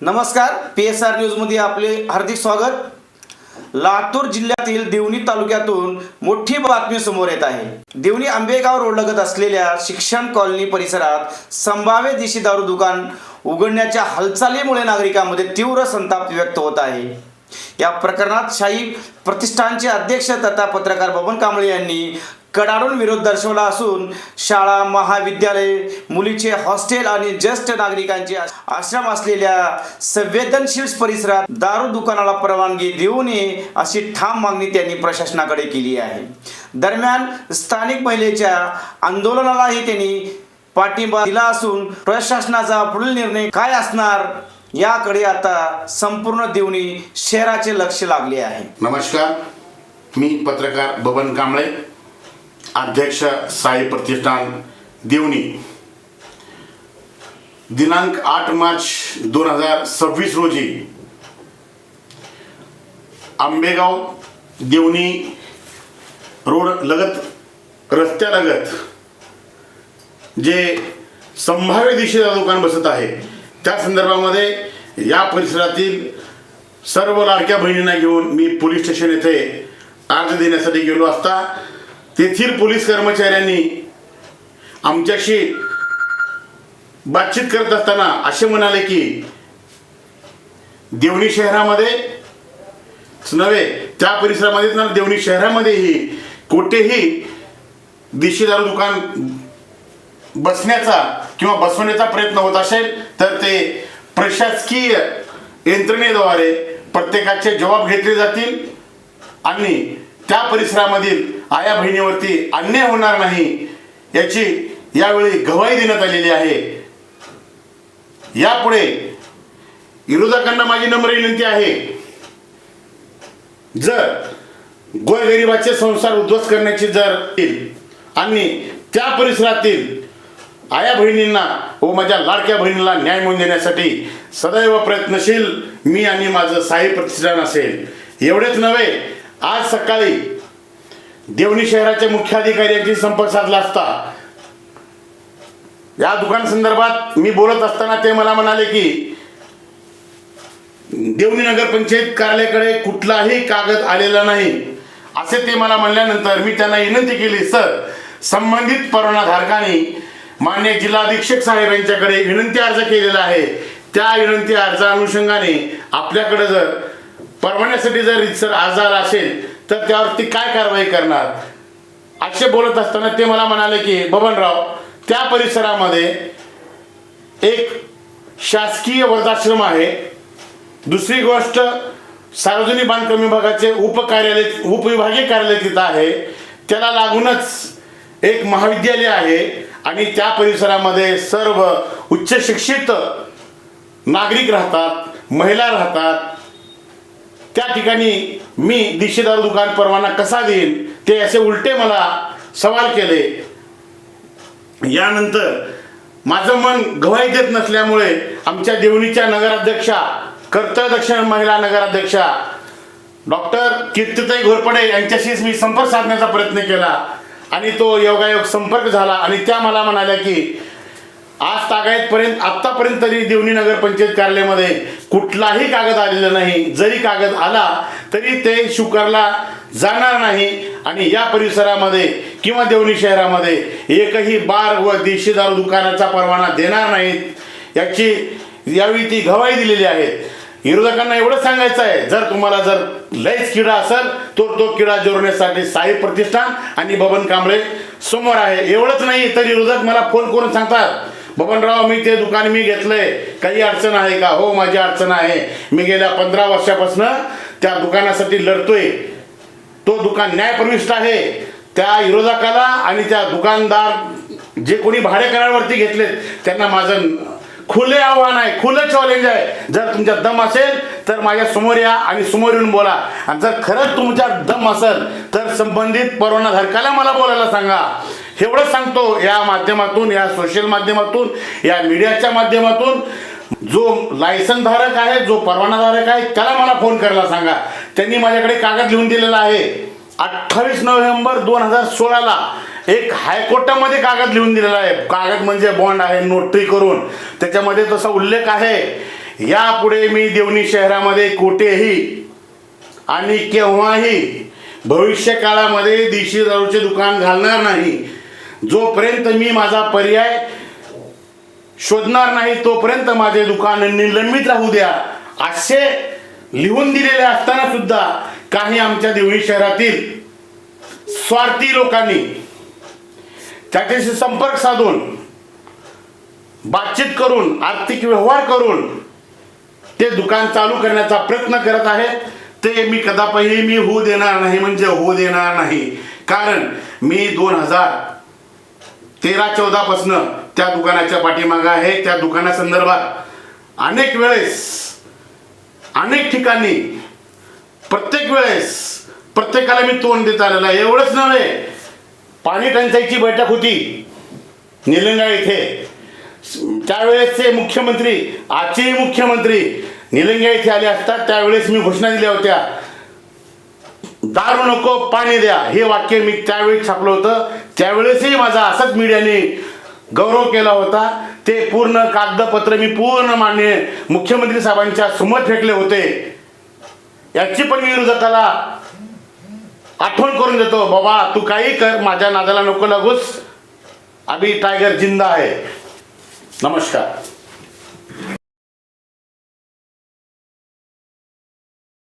नमस्कार, PSR न्यूजमध्ये आपले हार्दिक स्वागत. लातूर जिल्ह्यातील देवणी तालुक्यातून मोठी बातमी समोर येत आहे. देवणी आंबेगाव रोड लगत असलेल्या शिक्षण कॉलनी परिसरात संभाव्य देशी दारू दुकान उघडण्याच्या हालचालीमुळे नागरिकांमध्ये तीव्र संताप व्यक्त होत आहे. या प्रकरणात शाही प्रतिष्ठानचे अध्यक्ष तथा पत्रकार बबन कांबळे यांनी कडाडून विरोध दर्शवला असून शाळा, महाविद्यालय, मुलीचे हॉस्टेल आणि ज्येष्ठ नागरिकांचे आश्रम असलेल्या संवेदनशील परिसरात दारू दुकानाला परवानगी देऊ नये अशी ठाम मागणी त्यांनी प्रशासनाकडे केली आहे. दरम्यान स्थानिक महिलेच्या आंदोलनालाही त्यांनी पाठिंबा दिला असून प्रशासनाचा पुढील निर्णय काय असणार याकडे आता संपूर्ण देवणी शहराचे लक्ष लागले आहे. नमस्कार, मी पत्रकार बबन कांबळे, अध्यक्ष साई प्रतिष्ठान देवणी. दिनांक 8 मार्च 2026 रोजी आंबेगाव देवणी रोड लगत रस्त्यालगत जे संभाव्य दिशेला दुकान बसत आहे त्या संदर्भामध्ये या परिसरातील सर्व लाडक्या बहिणींना घेऊन मी पोलीस स्टेशन येथे अर्ज देण्यासाठी गेलो असता तेथील पोलीस कर्मचाऱ्यांनी आमच्याशी बातचीत करत असताना असे म्हणाले की देवणी शहरामध्येच नव्हे त्या परिसरामध्येच ना देवणी शहरामध्येही कुठेही देशी दारू दुकान बसण्याचा किंवा बसवण्याचा प्रयत्न होत असेल तर ते प्रशासकीय यंत्रणेद्वारे प्रत्येकाचे जबाब घेतले जातील आणि त्या परिसरामधील आया बहिणीवरती अन्याय होणार नाही याची यावेळी गवाही देण्यात आलेली आहे. यापुढे विरोधकांना माझी नम्र विनंती आहे, जर गोरगरिबाचे संसार उद्ध्वस्त करण्याची जर आणि त्या परिसरातील आया बहिणींना व माझ्या लाडक्या बहिणीला न्याय मिळवून देण्यासाठी सदैव प्रयत्नशील मी आणि माझं साई प्रतिष्ठान असेल. एवढेच नव्हे, आज सकाळी देवणी शहराचे मुख्याधिकारी यांची संपर्क साधला असता या दुकान संदर्भात मी बोलत असताना ते मला म्हणाले की देवणी नगरपंचायत कार्यालयाकडे कुठलाही कागद आलेला नाही असे ते मला म्हणल्यानंतर मी त्यांना विनंती केली, सर संबंधित परवानाधारकांनी मान्य जिल्हा अधीक्षक साहेब यांच्याकडे विनंती अर्ज केलेला आहे. त्या विनंती अर्जा अनुषंगाने आपल्याकडे जर परवान्यासाठी जर रितसर अर्ज आला असेल तर त्यावरती काय कारवाई करणार असे बोलत असताना ते मला म्हणाले की बबनराव, त्या परिसरामध्ये एक शासकीय वृद्धाश्रम आहे. दुसरी गोष्ट, सार्वजनिक बांधकाम विभागाचे उपविभागीय कार्यालय तिथं आहे. त्याला लागूनच एक महाविद्यालय आहे आणि त्या परिसरामध्ये सर्व उच्च शिक्षित नागरिक राहतात, महिला राहतात. त्या ठिकाणी मी देशी दारू दुकान परवाना कसा देईन ते असे उलटे मला सवाल केले. यानंतर माझं मन गवाही देत नसल्यामुळे आमच्या देवणीच्या नगराध्यक्षा, कर्तव्यदक्ष महिला नगराध्यक्षा डॉक्टर कीर्तिताई घोरपडे यांच्याशीच मी संपर्क साधण्याचा प्रयत्न केला आणि तो योगायोग संपर्क झाला आणि त्या मला म्हणाल्या की आज तागायतपर्यंत आत्तापर्यंत तरी देवणी नगरपंचायत कार्यालयामध्ये कुठलाही कागद आलेला नाही. जरी कागद आला तरी ते स्वीकारला जाणार नाही आणि या परिसरामध्ये किंवा देवणी शहरामध्ये एकही बार व देशी दारू दुकानाचा परवाना देणार नाहीत याची यावेळी ती गवाही दिलेली आहे. विरोधकांना एवढं सांगायचं आहे, जर तुम्हाला जर लयच किडा असेल तो किडा जोडण्यासाठी साई प्रतिष्ठान आणि बबन कांबळे समोर आहे. एवढंच नाही तर विरोधक मला फोन करून सांगतात, बबनराव मी ते दुकान मी घेतलंय, काही अडचण आहे का? हो, माझी अडचण आहे. मी गेल्या 15 वर्षापासून त्या दुकानासाठी लढतोय. तो दुकान न्यायप्रविष्ट आहे. त्या विरोधकाला आणि त्या दुकानदार जे कोणी भाडे करारावरती घेतलेत त्यांना माझं खुले आव्हान आहे, खुलं चॅलेंज आहे. जर तुमच्या दम असेल तर माझ्या समोर या आणि समोर येऊन बोला आणि जर खरंच तुमच्या दम असेल तर संबंधित परवानाधारकाला मला बोलायला सांगा. एवढंच सांगतो. या माध्यमातून, या सोशल माध्यमातून, या मीडियाच्या माध्यमातून जो लायसनधारक आहे, जो परवानाधारक आहे त्याला मला फोन करायला सांगा. त्यांनी माझ्याकडे कागद लिहून दिलेला आहे. 28 नोव्हेंबर 2016ला एक हायकोर्टामध्ये कागद लिहून दिलेला आहे. कागद म्हणजे बॉन्ड आहे, नोटरी करून त्याच्यामध्ये तसा उल्लेख आहे यापुढे मी देवणी शहरामध्ये कुठेही आणि केव्हाही भविष्य काळामध्ये देशी दारूचे दुकान घालणार नाही. जोपर्यंत मी माझा पर्याय शोधणार नाही तोपर्यंत माझे दुकान निलंबित राहू द्या, असे लिहून दिलेले असताना सुद्धा काही आमच्या देवणी शहरातील स्वार्थी लोकांनी त्याच्याशी संपर्क साधून बातचीत करून आर्थिक व्यवहार करून ते दुकान चालू करण्याचा प्रयत्न करत आहेत. ते मी कदापिही मी होऊ देणार नाही, म्हणजे होऊ देणार नाही. कारण मी 2013-14 पासून त्या दुकानाच्या पाठीमागे आहे. त्या दुकानासंदर्भात अनेक वेळेस अनेक ठिकाणी प्रत्येक वेळेस प्रत्येकाला मी तोंड देत आलेला आहे. एवढंच नव्हे, पाणी टंचाईची बैठक होती निलंगा इथे. त्यावेळेसचे मुख्यमंत्री, आजचेही मुख्यमंत्री निलंगा इथे आले असतात. त्यावेळेस मी घोषणा दिल्या होत्या, दारू नको पाणी द्या, हे वाक्य मी त्यावेळेस छापलं होतं. त्यावेळेसही माझा असाच मीडियाने गौरव केला होता. ते पूर्ण कागदपत्र मी पूर्ण मान्य मुख्यमंत्री साहेबांच्या समोर फेकले होते. याची पण मी विरोधकाला आठवण करून देतो, बाबा तू काही कर, माझ्या नादाला नको लागूस, अभी टायगर जिंदा आहे. नमस्कार.